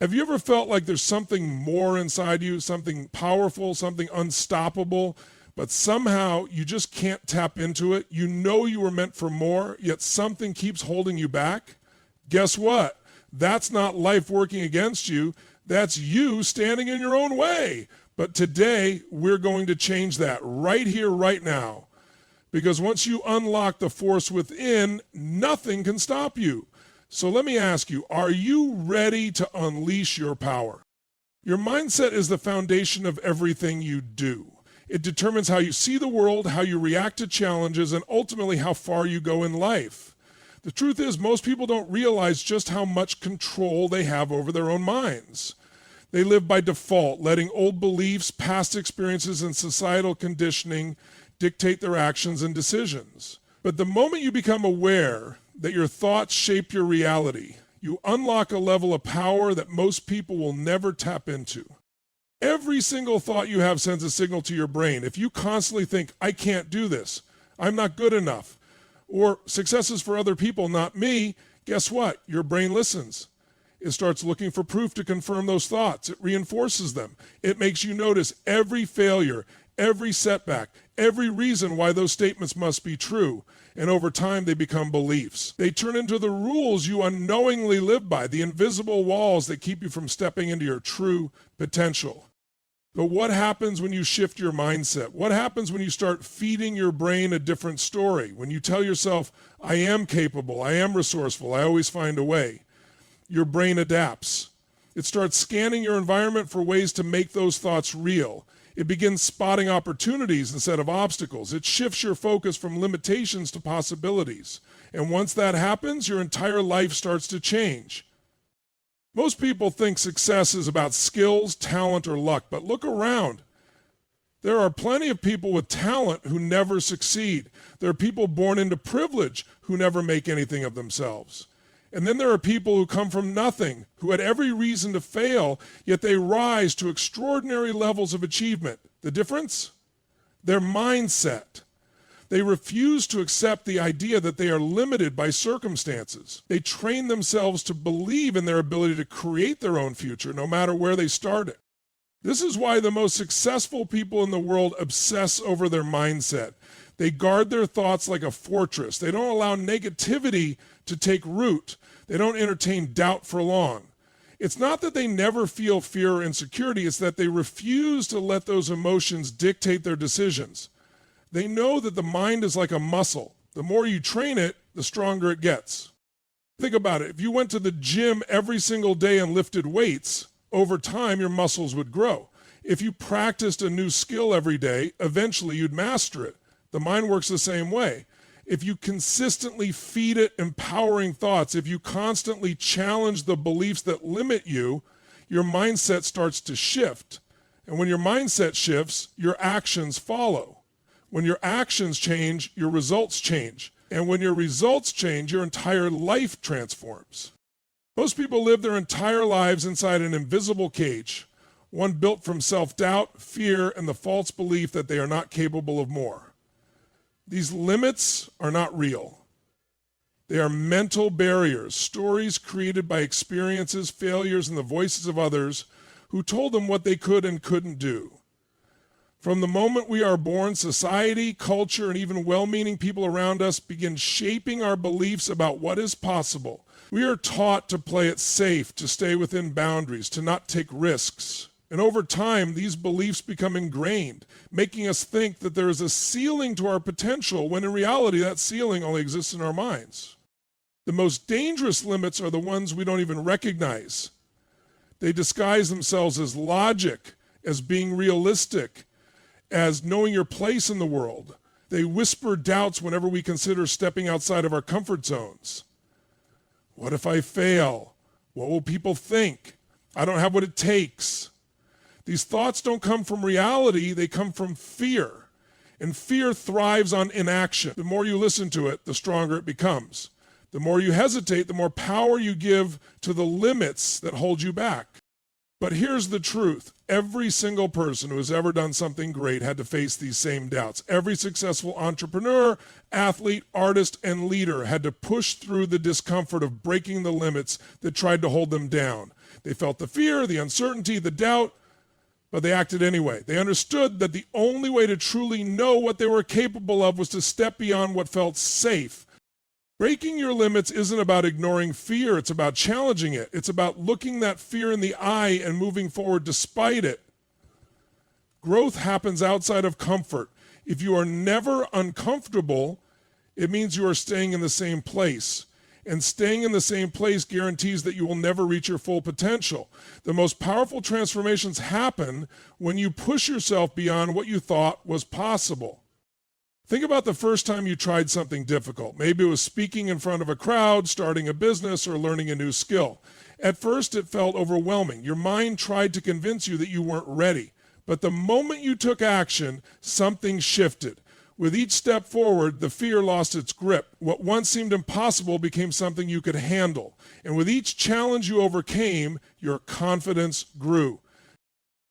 Have you ever felt like there's something more inside you, something powerful, something unstoppable, but somehow you just can't tap into it? You know you were meant for more, yet something keeps holding you back? Guess what? That's not life working against you. That's you standing in your own way. But today, we're going to change that right here, right now. Because once you unlock the force within, nothing can stop you. So let me ask you, are you ready to unleash your power? Your mindset is the foundation of everything you do. It determines how you see the world, how you react to challenges, and ultimately how far you go in life. The truth is, most people don't realize just how much control they have over their own minds. They live by default, letting old beliefs, past experiences, and societal conditioning dictate their actions and decisions. But the moment you become aware that your thoughts shape your reality, you unlock a level of power that most people will never tap into. Every single thought you have sends a signal to your brain. If you constantly think, I can't do this, I'm not good enough, or success is for other people, not me, guess what? Your brain listens. It starts looking for proof to confirm those thoughts. It reinforces them. It makes you notice every failure, every setback, every reason why those statements must be true. And over time, they become beliefs. They turn into the rules you unknowingly live by, the invisible walls that keep you from stepping into your true potential. But what happens when you shift your mindset? What happens when you start feeding your brain a different story? When you tell yourself, I am capable, I am resourceful, I always find a way. Your brain adapts. It starts scanning your environment for ways to make those thoughts real. It begins spotting opportunities instead of obstacles. It shifts your focus from limitations to possibilities. And once that happens, your entire life starts to change. Most people think success is about skills, talent, or luck, but look around. There are plenty of people with talent who never succeed. There are people born into privilege who never make anything of themselves. And then there are people who come from nothing, who had every reason to fail, yet they rise to extraordinary levels of achievement. The difference? Their mindset. They refuse to accept the idea that they are limited by circumstances. They train themselves to believe in their ability to create their own future, no matter where they started. This is why the most successful people in the world obsess over their mindset. They guard their thoughts like a fortress. They don't allow negativity to take root. They don't entertain doubt for long. It's not that they never feel fear or insecurity, it's that they refuse to let those emotions dictate their decisions. They know that the mind is like a muscle. The more you train it, the stronger it gets. Think about it. If you went to the gym every single day and lifted weights, over time your muscles would grow. If you practiced a new skill every day, eventually you'd master it. The mind works the same way. If you consistently feed it empowering thoughts, if you constantly challenge the beliefs that limit you, your mindset starts to shift. And when your mindset shifts, your actions follow. When your actions change, your results change. And when your results change, your entire life transforms. Most people live their entire lives inside an invisible cage, one built from self-doubt, fear, and the false belief that they are not capable of more. These limits are not real. They are mental barriers, stories created by experiences, failures, and the voices of others who told them what they could and couldn't do. From the moment we are born, society, culture, and even well-meaning people around us begin shaping our beliefs about what is possible. We are taught to play it safe, to stay within boundaries, to not take risks. And over time, these beliefs become ingrained, making us think that there is a ceiling to our potential, when in reality, that ceiling only exists in our minds. The most dangerous limits are the ones we don't even recognize. They disguise themselves as logic, as being realistic, as knowing your place in the world. They whisper doubts whenever we consider stepping outside of our comfort zones. What if I fail? What will people think? I don't have what it takes. These thoughts don't come from reality, they come from fear. And fear thrives on inaction. The more you listen to it, the stronger it becomes. The more you hesitate, the more power you give to the limits that hold you back. But here's the truth. Every single person who has ever done something great had to face these same doubts. Every successful entrepreneur, athlete, artist, and leader had to push through the discomfort of breaking the limits that tried to hold them down. They felt the fear, the uncertainty, the doubt, but they acted anyway. They understood that the only way to truly know what they were capable of was to step beyond what felt safe. Breaking your limits isn't about ignoring fear, it's about challenging it. It's about looking that fear in the eye and moving forward despite it. Growth happens outside of comfort. If you are never uncomfortable, it means you are staying in the same place. And staying in the same place guarantees that you will never reach your full potential. The most powerful transformations happen when you push yourself beyond what you thought was possible. Think about the first time you tried something difficult. Maybe it was speaking in front of a crowd, starting a business, or learning a new skill. At first, it felt overwhelming. Your mind tried to convince you that you weren't ready. But the moment you took action, something shifted. With each step forward, the fear lost its grip. What once seemed impossible became something you could handle. And with each challenge you overcame, your confidence grew.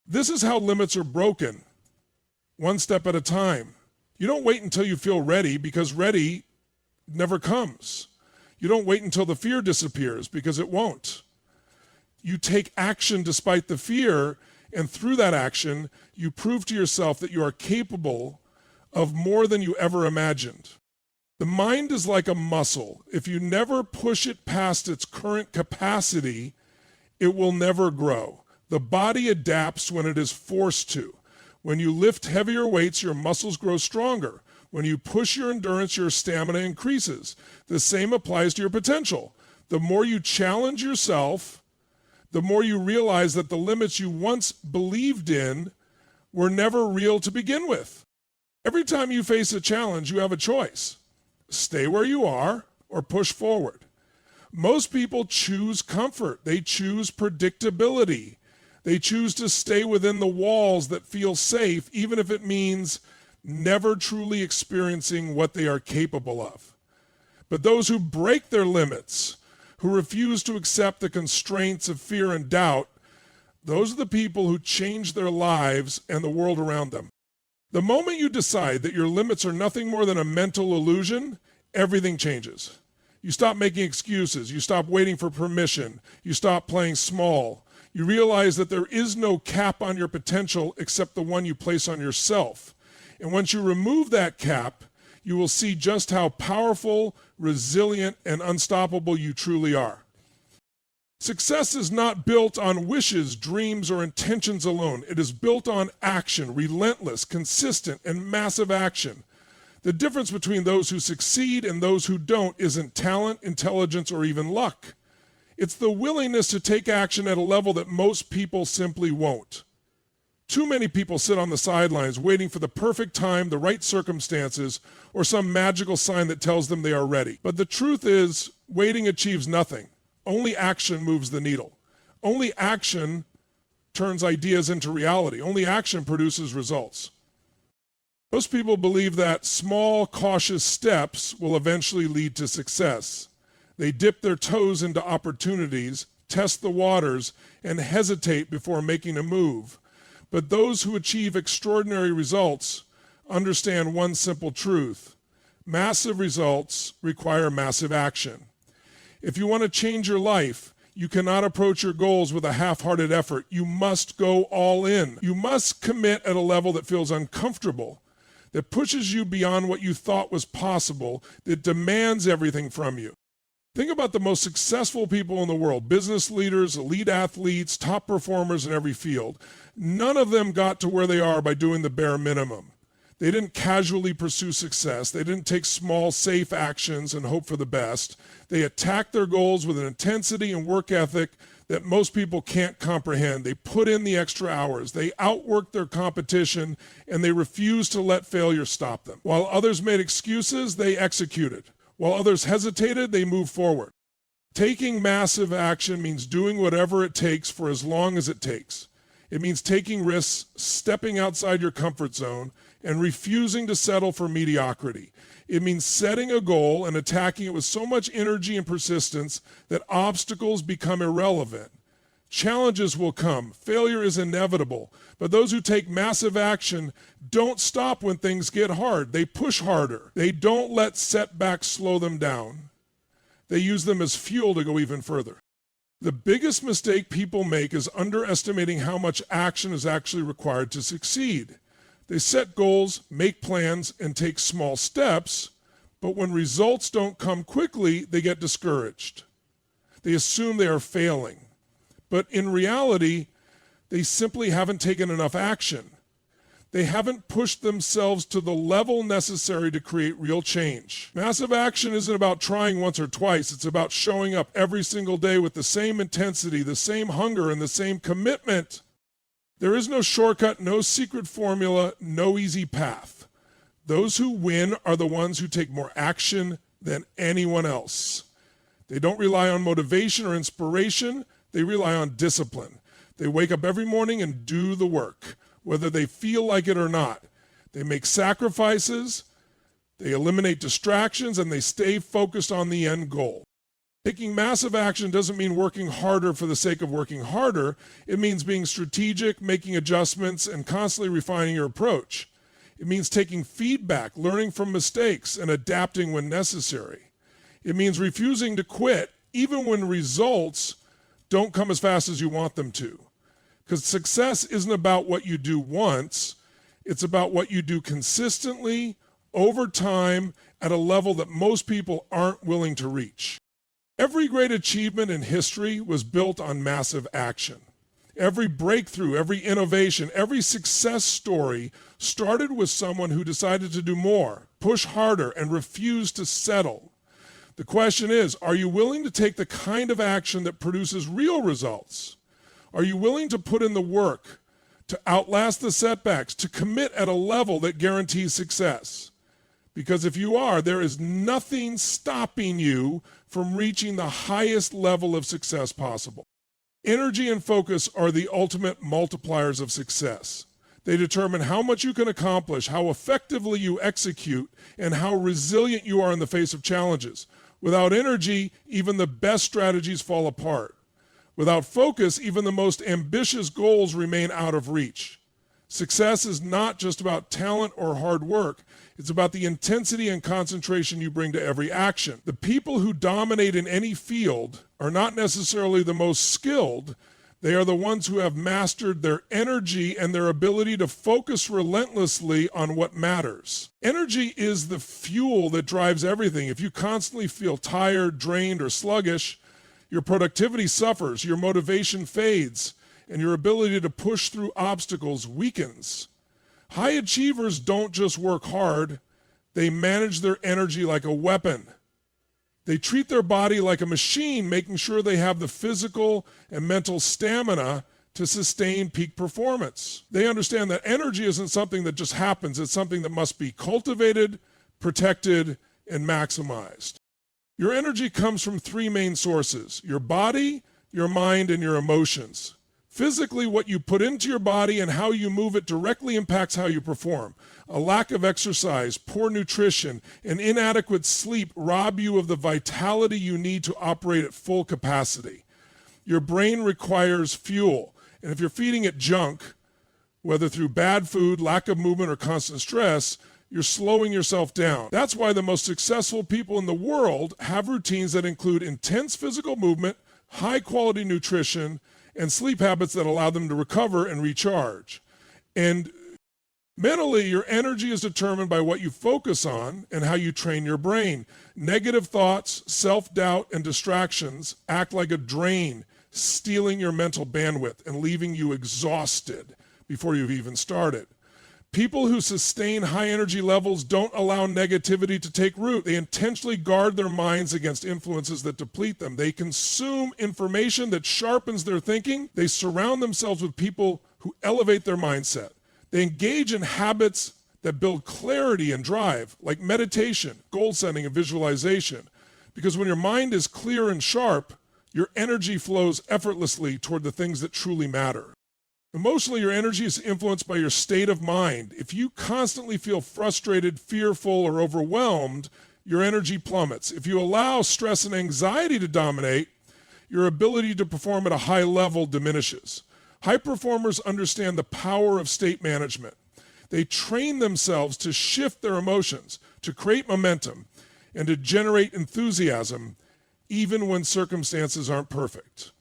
This is how limits are broken, one step at a time. You don't wait until you feel ready, because ready never comes. You don't wait until the fear disappears, because it won't. You take action despite the fear, and through that action, you prove to yourself that you are capable of more than you ever imagined. The mind is like a muscle. If you never push it past its current capacity, it will never grow. The body adapts when it is forced to. When you lift heavier weights, your muscles grow stronger. When you push your endurance, your stamina increases. The same applies to your potential. The more you challenge yourself, the more you realize that the limits you once believed in were never real to begin with. Every time you face a challenge, you have a choice. Stay where you are or push forward. Most people choose comfort. They choose predictability. They choose to stay within the walls that feel safe, even if it means never truly experiencing what they are capable of. But those who break their limits, who refuse to accept the constraints of fear and doubt, those are the people who change their lives and the world around them. The moment you decide that your limits are nothing more than a mental illusion, everything changes. You stop making excuses. You stop waiting for permission. You stop playing small. You realize that there is no cap on your potential except the one you place on yourself. And once you remove that cap, you will see just how powerful, resilient, and unstoppable you truly are. Success is not built on wishes, dreams, or intentions alone. It is built on action, relentless, consistent, and massive action. The difference between those who succeed and those who don't isn't talent, intelligence, or even luck. It's the willingness to take action at a level that most people simply won't. Too many people sit on the sidelines waiting for the perfect time, the right circumstances, or some magical sign that tells them they are ready. But the truth is, waiting achieves nothing. Only action moves the needle. Only action turns ideas into reality. Only action produces results. Most people believe that small, cautious steps will eventually lead to success. They dip their toes into opportunities, test the waters, and hesitate before making a move. But those who achieve extraordinary results understand one simple truth. Massive results require massive action. If you want to change your life, you cannot approach your goals with a half-hearted effort. You must go all in. You must commit at a level that feels uncomfortable, that pushes you beyond what you thought was possible, that demands everything from you. Think about the most successful people in the world, business leaders, elite athletes, top performers in every field. None of them got to where they are by doing the bare minimum. They didn't casually pursue success. They didn't take small, safe actions and hope for the best. They attacked their goals with an intensity and work ethic that most people can't comprehend. They put in the extra hours. They outworked their competition, and they refused to let failure stop them. While others made excuses, they executed. While others hesitated, they moved forward. Taking massive action means doing whatever it takes for as long as it takes. It means taking risks, stepping outside your comfort zone, and refusing to settle for mediocrity. It means setting a goal and attacking it with so much energy and persistence that obstacles become irrelevant. Challenges will come. Failure is inevitable. But those who take massive action don't stop when things get hard. They push harder. They don't let setbacks slow them down. They use them as fuel to go even further. The biggest mistake people make is underestimating how much action is actually required to succeed. They set goals, make plans, and take small steps, but when results don't come quickly, they get discouraged. They assume they are failing. But in reality, they simply haven't taken enough action. They haven't pushed themselves to the level necessary to create real change. Massive action isn't about trying once or twice. It's about showing up every single day with the same intensity, the same hunger, and the same commitment. There is no shortcut, no secret formula, no easy path. Those who win are the ones who take more action than anyone else. They don't rely on motivation or inspiration. They rely on discipline. They wake up every morning and do the work, whether they feel like it or not. They make sacrifices, they eliminate distractions, and they stay focused on the end goal. Taking massive action doesn't mean working harder for the sake of working harder. It means being strategic, making adjustments, and constantly refining your approach. It means taking feedback, learning from mistakes, and adapting when necessary. It means refusing to quit, even when results don't come as fast as you want them to. Because success isn't about what you do once, it's about what you do consistently, over time, at a level that most people aren't willing to reach. Every great achievement in history was built on massive action. Every breakthrough, every innovation, every success story started with someone who decided to do more, push harder, and refuse to settle. The question is, are you willing to take the kind of action that produces real results? Are you willing to put in the work, to outlast the setbacks, to commit at a level that guarantees success? Because if you are, there is nothing stopping you from reaching the highest level of success possible. Energy and focus are the ultimate multipliers of success. They determine how much you can accomplish, how effectively you execute, and how resilient you are in the face of challenges. Without energy, even the best strategies fall apart. Without focus, even the most ambitious goals remain out of reach. Success is not just about talent or hard work. It's about the intensity and concentration you bring to every action. The people who dominate in any field are not necessarily the most skilled. They are the ones who have mastered their energy and their ability to focus relentlessly on what matters. Energy is the fuel that drives everything. If you constantly feel tired, drained, or sluggish, your productivity suffers, your motivation fades, and your ability to push through obstacles weakens. High achievers don't just work hard, they manage their energy like a weapon. They treat their body like a machine, making sure they have the physical and mental stamina to sustain peak performance. They understand that energy isn't something that just happens, it's something that must be cultivated, protected, and maximized. Your energy comes from three main sources: your body, your mind, and your emotions. Physically, what you put into your body and how you move it directly impacts how you perform. A lack of exercise, poor nutrition, and inadequate sleep rob you of the vitality you need to operate at full capacity. Your brain requires fuel, and if you're feeding it junk, whether through bad food, lack of movement, or constant stress, you're slowing yourself down. That's why the most successful people in the world have routines that include intense physical movement, high-quality nutrition, and sleep habits that allow them to recover and recharge. And mentally, your energy is determined by what you focus on and how you train your brain. Negative thoughts, self-doubt, and distractions act like a drain, stealing your mental bandwidth and leaving you exhausted before you've even started. People who sustain high energy levels don't allow negativity to take root. They intentionally guard their minds against influences that deplete them. They consume information that sharpens their thinking. They surround themselves with people who elevate their mindset. They engage in habits that build clarity and drive, like meditation, goal setting, and visualization. Because when your mind is clear and sharp, your energy flows effortlessly toward the things that truly matter. Emotionally, your energy is influenced by your state of mind. If you constantly feel frustrated, fearful, or overwhelmed, your energy plummets. If you allow stress and anxiety to dominate, your ability to perform at a high level diminishes. High performers understand the power of state management. They train themselves to shift their emotions, to create momentum, and to generate enthusiasm, even when circumstances aren't perfect.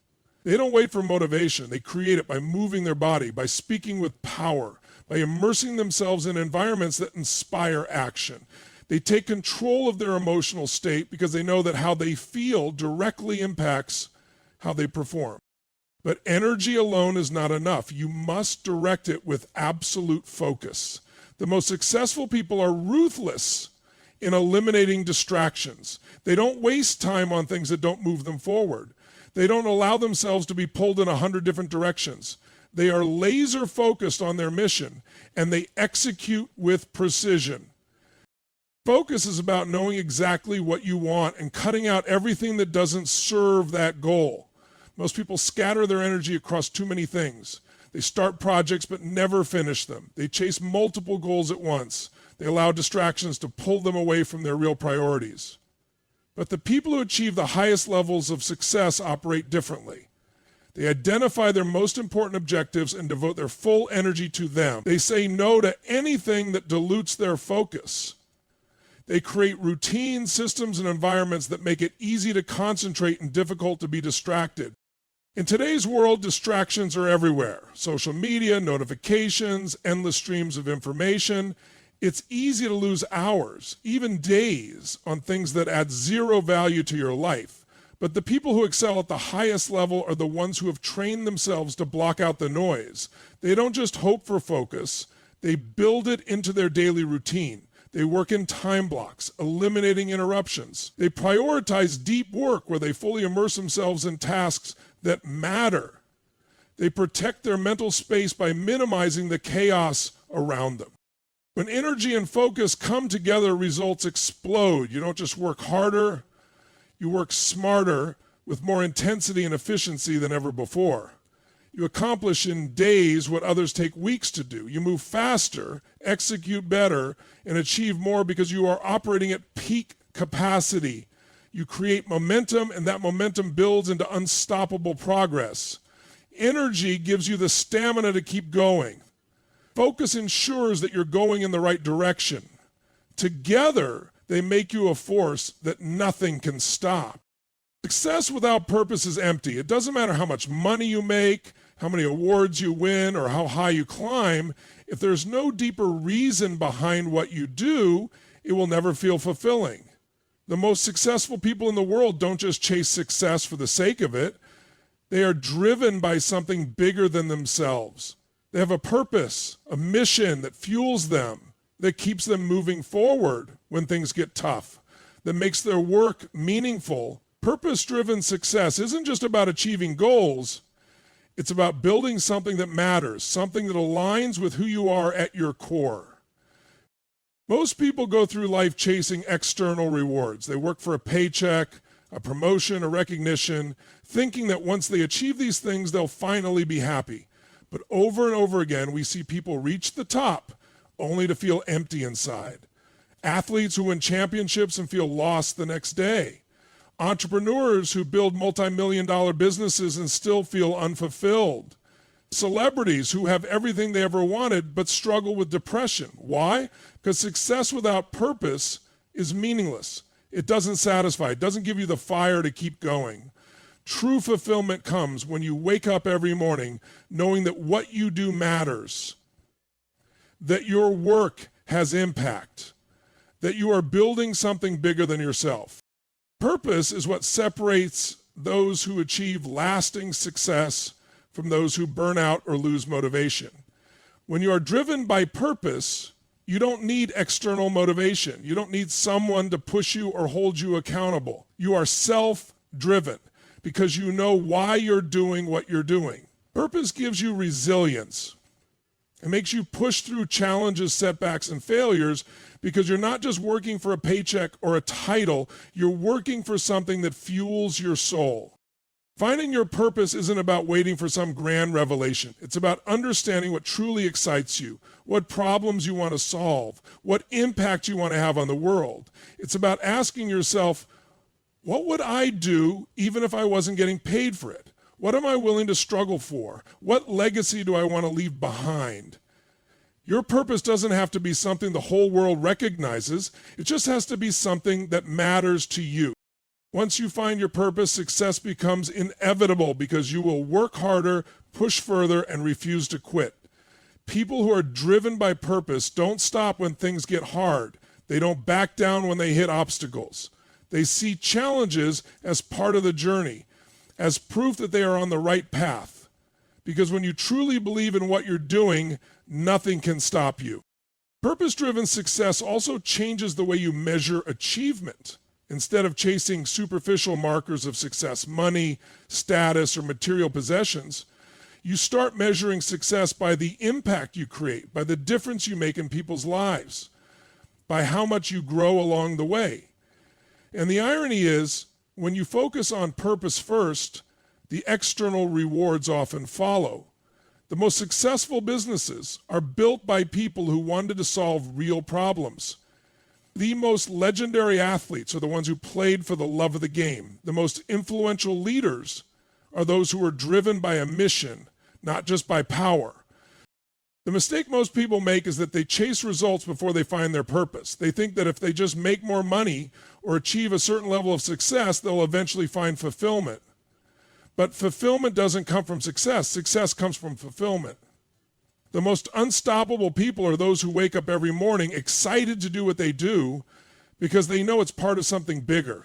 They don't wait for motivation. They create it by moving their body, by speaking with power, by immersing themselves in environments that inspire action. They take control of their emotional state because they know that how they feel directly impacts how they perform. But energy alone is not enough. You must direct it with absolute focus. The most successful people are ruthless in eliminating distractions. They don't waste time on things that don't move them forward. They don't allow themselves to be pulled in 100 different directions. They are laser focused on their mission, and they execute with precision. Focus is about knowing exactly what you want and cutting out everything that doesn't serve that goal. Most people scatter their energy across too many things. They start projects but never finish them. They chase multiple goals at once. They allow distractions to pull them away from their real priorities. But the people who achieve the highest levels of success operate differently. They identify their most important objectives and devote their full energy to them. They say no to anything that dilutes their focus. They create routine systems and environments that make it easy to concentrate and difficult to be distracted. In today's world, distractions are everywhere. Social media, notifications, endless streams of information. It's easy to lose hours, even days, on things that add zero value to your life. But the people who excel at the highest level are the ones who have trained themselves to block out the noise. They don't just hope for focus, they build it into their daily routine. They work in time blocks, eliminating interruptions. They prioritize deep work where they fully immerse themselves in tasks that matter. They protect their mental space by minimizing the chaos around them. When energy and focus come together, results explode. You don't just work harder, you work smarter with more intensity and efficiency than ever before. You accomplish in days what others take weeks to do. You move faster, execute better, and achieve more because you are operating at peak capacity. You create momentum, and that momentum builds into unstoppable progress. Energy gives you the stamina to keep going. Focus ensures that you're going in the right direction. Together, they make you a force that nothing can stop. Success without purpose is empty. It doesn't matter how much money you make, how many awards you win, or how high you climb. If there's no deeper reason behind what you do, it will never feel fulfilling. The most successful people in the world don't just chase success for the sake of it. They are driven by something bigger than themselves. They have a purpose, a mission that fuels them, that keeps them moving forward when things get tough, that makes their work meaningful. Purpose-driven success isn't just about achieving goals. It's about building something that matters, something that aligns with who you are at your core. Most people go through life chasing external rewards. They work for a paycheck, a promotion, a recognition, thinking that once they achieve these things, they'll finally be happy. But over and over again, we see people reach the top only to feel empty inside. Athletes who win championships and feel lost the next day. Entrepreneurs who build multi-million-dollar businesses and still feel unfulfilled. Celebrities who have everything they ever wanted but struggle with depression. Why? Because success without purpose is meaningless. It doesn't satisfy. It doesn't give you the fire to keep going. True fulfillment comes when you wake up every morning knowing that what you do matters, that your work has impact, that you are building something bigger than yourself. Purpose is what separates those who achieve lasting success from those who burn out or lose motivation. When you are driven by purpose, you don't need external motivation. You don't need someone to push you or hold you accountable. You are self-driven because you know why you're doing what you're doing. Purpose gives you resilience. It makes you push through challenges, setbacks, and failures because you're not just working for a paycheck or a title, you're working for something that fuels your soul. Finding your purpose isn't about waiting for some grand revelation. It's about understanding what truly excites you, what problems you want to solve, what impact you want to have on the world. It's about asking yourself, what would I do even if I wasn't getting paid for it? What am I willing to struggle for? What legacy do I want to leave behind? Your purpose doesn't have to be something the whole world recognizes. It just has to be something that matters to you. Once you find your purpose, success becomes inevitable because you will work harder, push further, and refuse to quit. People who are driven by purpose don't stop when things get hard. They don't back down when they hit obstacles. They see challenges as part of the journey, as proof that they are on the right path. Because when you truly believe in what you're doing, nothing can stop you. Purpose-driven success also changes the way you measure achievement. Instead of chasing superficial markers of success, money, status, or material possessions, you start measuring success by the impact you create, by the difference you make in people's lives, by how much you grow along the way. And the irony is, when you focus on purpose first, the external rewards often follow. The most successful businesses are built by people who wanted to solve real problems. The most legendary athletes are the ones who played for the love of the game. The most influential leaders are those who are driven by a mission, not just by power. The mistake most people make is that they chase results before they find their purpose. They think that if they just make more money or achieve a certain level of success, they'll eventually find fulfillment. But fulfillment doesn't come from success. Success comes from fulfillment. The most unstoppable people are those who wake up every morning excited to do what they do because they know it's part of something bigger.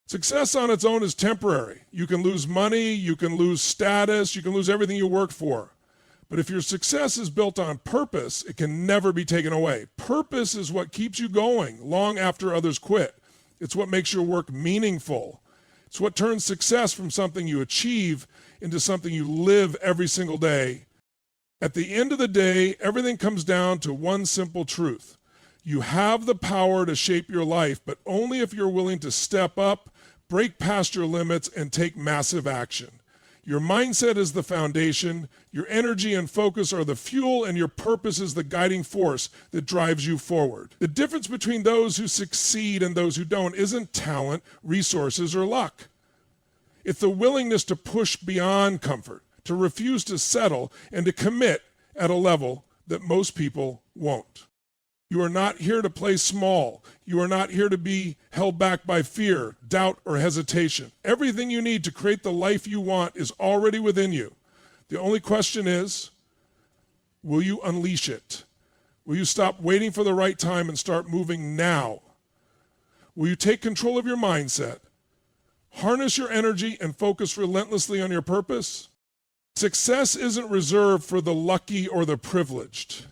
Success on its own is temporary. You can lose money, you can lose status, you can lose everything you work for. But if your success is built on purpose, it can never be taken away. Purpose is what keeps you going long after others quit. It's what makes your work meaningful. It's what turns success from something you achieve into something you live every single day. At the end of the day, everything comes down to one simple truth. You have the power to shape your life, but only if you're willing to step up, break past your limits, and take massive action. Your mindset is the foundation, your energy and focus are the fuel, and your purpose is the guiding force that drives you forward. The difference between those who succeed and those who don't isn't talent, resources, or luck. It's the willingness to push beyond comfort, to refuse to settle, and to commit at a level that most people won't. You are not here to play small. You are not here to be held back by fear, doubt, or hesitation. Everything you need to create the life you want is already within you. The only question is, will you unleash it? Will you stop waiting for the right time and start moving now? Will you take control of your mindset, harness your energy, and focus relentlessly on your purpose? Success isn't reserved for the lucky or the privileged.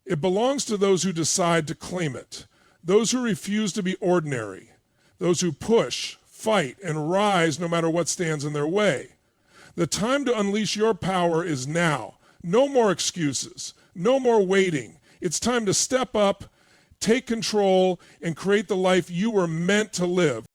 It belongs to those who decide to claim it, those who refuse to be ordinary, those who push, fight, and rise no matter what stands in their way. The time to unleash your power is now. No more excuses, no more waiting. It's time to step up, take control, and create the life you were meant to live.